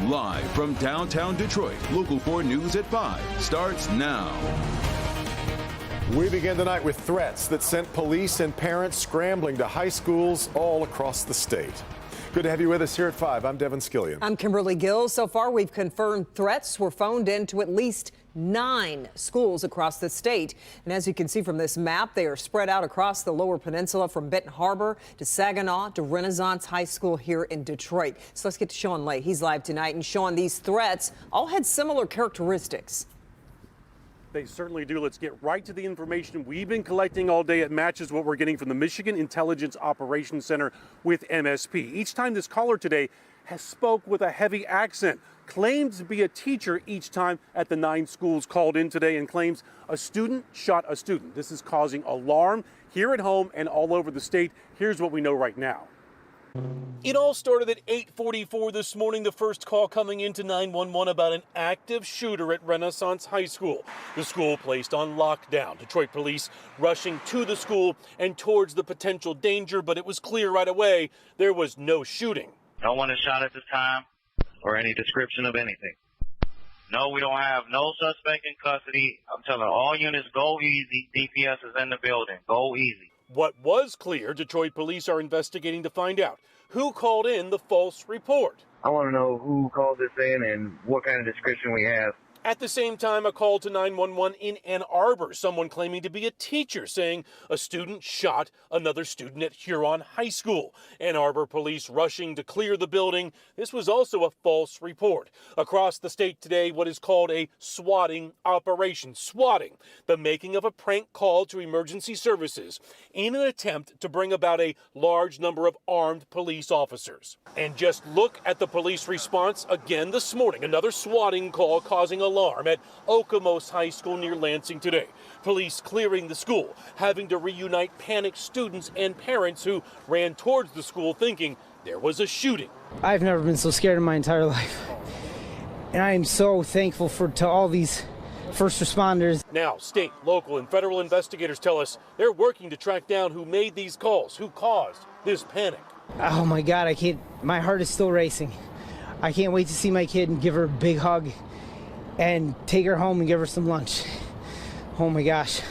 Live from downtown Detroit, Local 4 News at 5 starts now. We begin tonight with threats that sent police and parents scrambling to high schools all across the state. Good to have you with us here at 5. I'm Devin Skillian. I'm Kimberly Gill. So far, we've confirmed threats were phoned in to at least 9 schools across the state. And as you can see from this map, they are spread out across the Lower Peninsula from Benton Harbor to Saginaw to Renaissance High School here in Detroit. So let's get to Sean Lay. He's live tonight. And Sean, these threats all had similar characteristics. They certainly do. Let's get right to the information we've been collecting all day. It matches what we're getting from the Michigan Intelligence Operations Center with MSP. Each time this caller today has spoke with a heavy accent, claimed to be a teacher each time at the 9 schools called in today, and claims a student shot a student. This is causing alarm here at home and all over the state. Here's what we know right now. It all started at 8:44 this morning, the first call coming into 911 about an active shooter at Renaissance High School. The school placed on lockdown. Detroit police rushing to the school and towards the potential danger, but it was clear right away there was no shooting. No one is shot at this time or any description of anything. No, we don't have no suspect in custody. I'm telling all units, go easy. DPS is in the building. Go easy. What was clear, Detroit police are investigating to find out who called in the false report. I want to know who called this in and what kind of description we have. At the same time, a call to 911 in Ann Arbor, someone claiming to be a teacher saying a student shot another student at Huron High School. Ann Arbor police rushing to clear the building. This was also a false report. Across the state today, what is called a swatting operation. Swatting, the making of a prank call to emergency services in an attempt to bring about a large number of armed police officers. And just look at the police response again this morning. Another swatting call causing alarm at Okemos High School near Lansing today. Police clearing the school, having to reunite panicked students and parents who ran towards the school thinking there was a shooting. I've never been so scared in my entire life. And I am so thankful to all these first responders. Now, state, local, and federal investigators tell us they're working to track down who made these calls, who caused this panic. Oh my God, my heart is still racing. I can't wait to see my kid and give her a big hug and take her home and give her some lunch. Oh my gosh.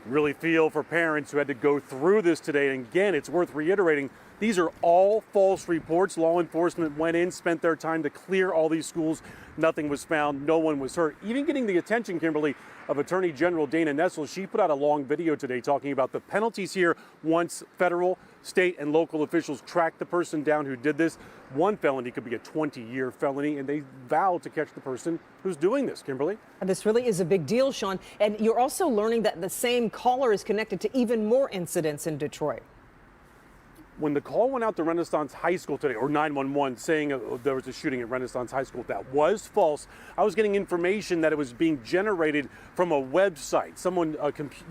Really feel for parents who had to go through this today. And again, it's worth reiterating, these are all false reports. Law enforcement went in, spent their time to clear all these schools. Nothing was found. No one was hurt. Even getting the attention, Kimberly, of Attorney General Dana Nessel. She put out a long video today talking about the penalties here once federal, state, and local officials track the person down who did this. One felony could be a 20-year felony, and they vow to catch the person who's doing this, Kimberly. This really is a big deal, Sean. And you're also learning that the same caller is connected to even more incidents in Detroit. When the call went out to Renaissance High School today, or 911, saying there was a shooting at Renaissance High School, that was false. I was getting information that it was being generated from a website. Someone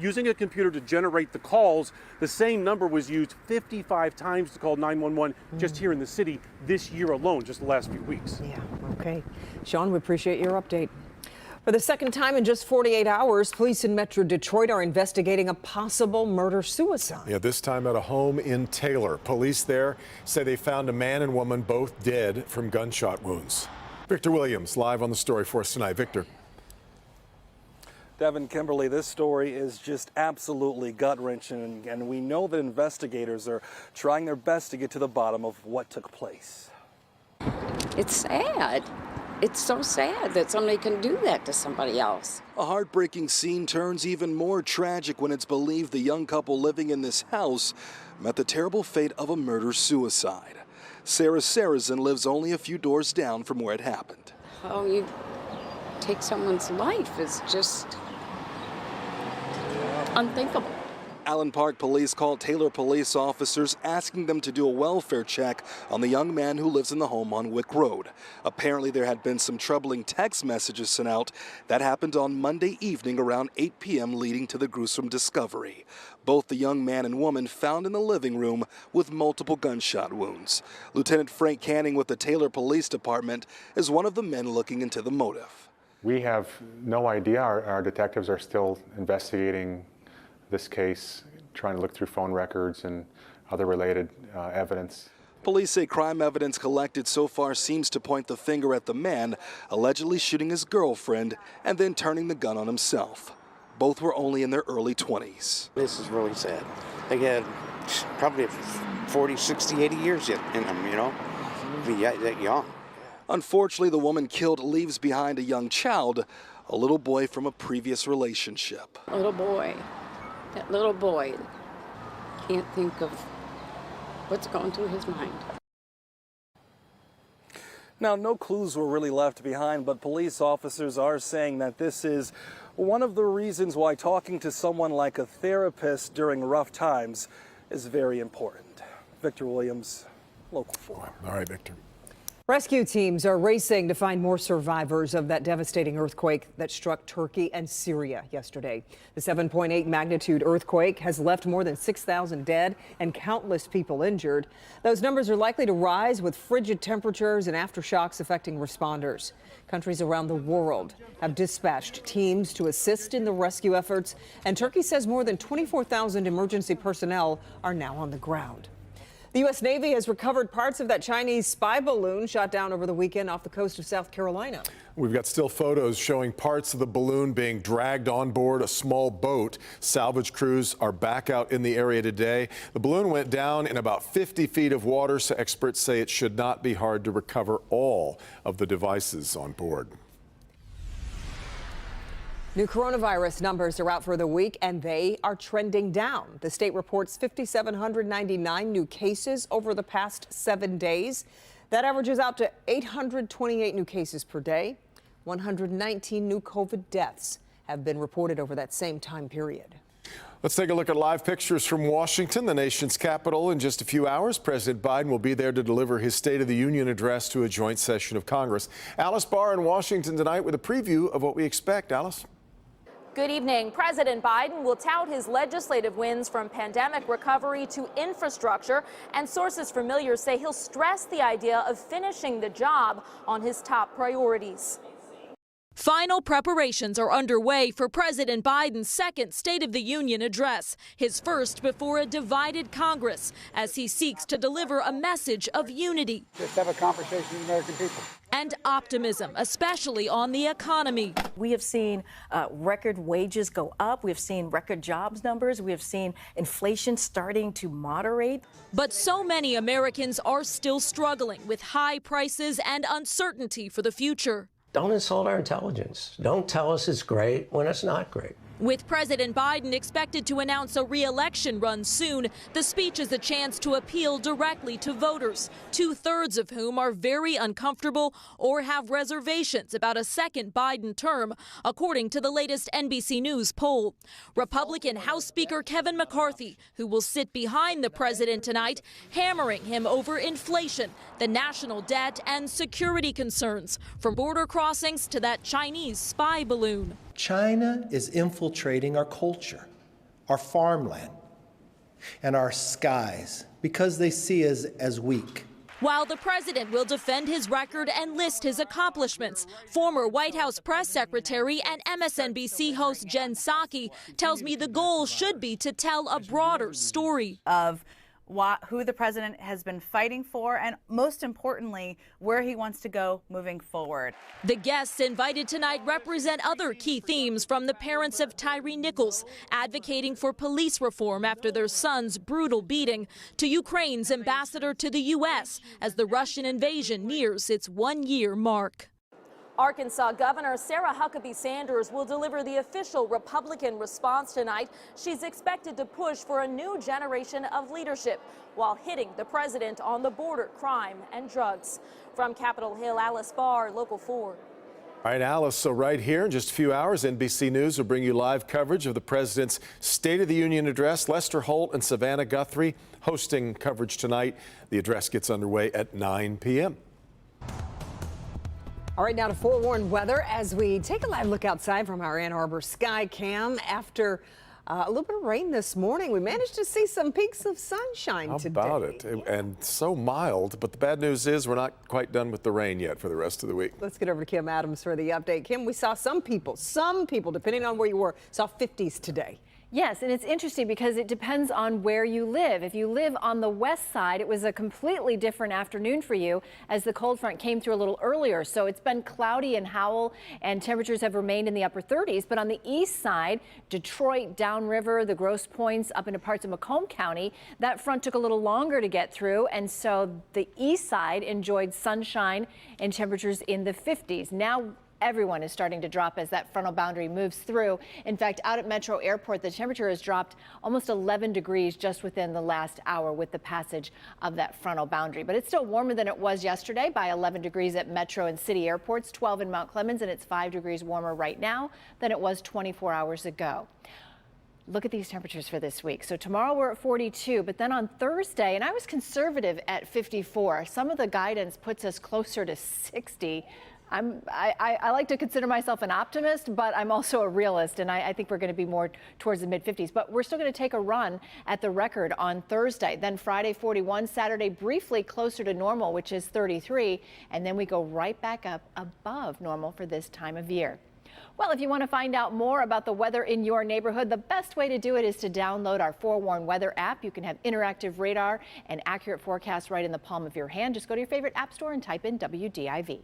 using a computer to generate the calls. The same number was used 55 times to call 911 just here in the city this year alone, just the last few weeks. Yeah, okay. Sean, we appreciate your update. For the second time in just 48 hours, police in Metro Detroit are investigating a possible murder-suicide. Yeah, this time at a home in Taylor. Police there say they found a man and woman both dead from gunshot wounds. Victor Williams live on the story for us tonight. Victor. Devin, Kimberly, this story is just absolutely gut-wrenching, and we know that investigators are trying their best to get to the bottom of what took place. It's sad. It's so sad that somebody can do that to somebody else. A heartbreaking scene turns even more tragic when it's believed the young couple living in this house met the terrible fate of a murder-suicide. Sarah Sarrazin lives only a few doors down from where it happened. How you take someone's life is just unthinkable. Allen Park police called Taylor police officers asking them to do a welfare check on the young man who lives in the home on Wick Road. Apparently there had been some troubling text messages sent out that happened on Monday evening around 8 p.m. leading to the gruesome discovery. Both the young man and woman found in the living room with multiple gunshot wounds. Lieutenant Frank Canning with the Taylor Police Department is one of the men looking into the motive. We have no idea. Our detectives are still investigating this case, trying to look through phone records and other related evidence. Police say crime evidence collected so far seems to point the finger at the man allegedly shooting his girlfriend and then turning the gun on himself. Both were only in their early 20s. This is really sad. They had probably 40, 60, 80 years in them, you know, be that young. Unfortunately, the woman killed leaves behind a young child, a little boy from a previous relationship. Little boy, that little boy, can't think of what's going through his mind. Now, no clues were really left behind, but police officers are saying that this is one of the reasons why talking to someone like a therapist during rough times is very important. Victor Williams, Local 4. All right, Victor. Rescue teams are racing to find more survivors of that devastating earthquake that struck Turkey and Syria yesterday. The 7.8 magnitude earthquake has left more than 6,000 dead and countless people injured. Those numbers are likely to rise with frigid temperatures and aftershocks affecting responders. Countries around the world have dispatched teams to assist in the rescue efforts, and Turkey says more than 24,000 emergency personnel are now on the ground. The U.S. Navy has recovered parts of that Chinese spy balloon shot down over the weekend off the coast of South Carolina. We've got still photos showing parts of the balloon being dragged on board a small boat. Salvage crews are back out in the area today. The balloon went down in about 50 feet of water, so experts say it should not be hard to recover all of the devices on board. New coronavirus numbers are out for the week, and they are trending down. The state reports 5,799 new cases over the past 7 days. That averages out to 828 new cases per day. 119 new COVID deaths have been reported over that same time period. Let's take a look at live pictures from Washington, the nation's capital. In just a few hours, President Biden will be there to deliver his State of the Union address to a joint session of Congress. Alice Barr in Washington tonight with a preview of what we expect. Alice? Good evening. President Biden will tout his legislative wins from pandemic recovery to infrastructure, and sources familiar say he'll stress the idea of finishing the job on his top priorities. Final preparations are underway for President Biden's second State of the Union address, his first before a divided Congress, as he seeks to deliver a message of unity. Just have a conversation with the American people. And optimism, especially on the economy. We have seen record wages go up. We have seen record jobs numbers. We have seen inflation starting to moderate. But so many Americans are still struggling with high prices and uncertainty for the future. Don't insult our intelligence. Don't tell us it's great when it's not great. With President Biden expected to announce a re-election run soon, the speech is a chance to appeal directly to voters, 2/3 of whom are very uncomfortable or have reservations about a second Biden term, according to the latest NBC News poll. Republican House Speaker Kevin McCarthy, who will sit behind the president tonight, hammering him over inflation, the national debt, and security concerns, from border crossings to that Chinese spy balloon. China is infiltrating our culture, our farmland, and our skies because they see us as weak. While the president will defend his record and list his accomplishments, former White House press secretary and MSNBC host Jen Psaki tells me the goal should be to tell a broader story of who the president has been fighting for, and most importantly, where he wants to go moving forward. The guests invited tonight represent other key themes, from the parents of Tyree Nichols, advocating for police reform after their son's brutal beating, to Ukraine's ambassador to the U.S. as the Russian invasion nears its 1-year mark. Arkansas Governor Sarah Huckabee Sanders will deliver the official Republican response tonight. She's expected to push for a new generation of leadership while hitting the president on the border, crime, and drugs. From Capitol Hill, Alice Barr, Local 4. All right, Alice, so right here in just a few hours, NBC News will bring you live coverage of the president's State of the Union address. Lester Holt and Savannah Guthrie hosting coverage tonight. The address gets underway at 9 p.m. All right, now to forewarned weather as we take a live look outside from our Ann Arbor sky cam. After a little bit of rain this morning, we managed to see some peaks of sunshine today. How about it? And so mild, but the bad news is we're not quite done with the rain yet for the rest of the week. Let's get over to Kim Adams for the update. Kim, we saw some people, depending on where you were, saw 50s today. Yes, and it's interesting because it depends on where you live. If you live on the west side, it was a completely different afternoon for you as the cold front came through a little earlier. So it's been cloudy in Howell and temperatures have remained in the upper 30s. But on the east side, Detroit, downriver, the Grosse Pointes, up into parts of Macomb County, that front took a little longer to get through. And so the east side enjoyed sunshine and temperatures in the 50s. Now everyone is starting to drop as that frontal boundary moves through. In fact, out at Metro Airport, the temperature has dropped almost 11 degrees just within the last hour with the passage of that frontal boundary. But it's still warmer than it was yesterday by 11 degrees at Metro and City airports, 12 in Mount Clemens, and it's 5 degrees warmer right now than it was 24 hours ago. Look at these temperatures for this week. So tomorrow we're at 42, but then on Thursday, and I was conservative at 54. Some of the guidance puts us closer to 60. I like to consider myself an optimist, but I'm also a realist, and I think we're going to be more towards the mid-50s. But we're still going to take a run at the record on Thursday. Then Friday, 41. Saturday, briefly closer to normal, which is 33. And then we go right back up above normal for this time of year. Well, if you want to find out more about the weather in your neighborhood, the best way to do it is to download our Forewarn Weather app. You can have interactive radar and accurate forecasts right in the palm of your hand. Just go to your favorite app store and type in WDIV.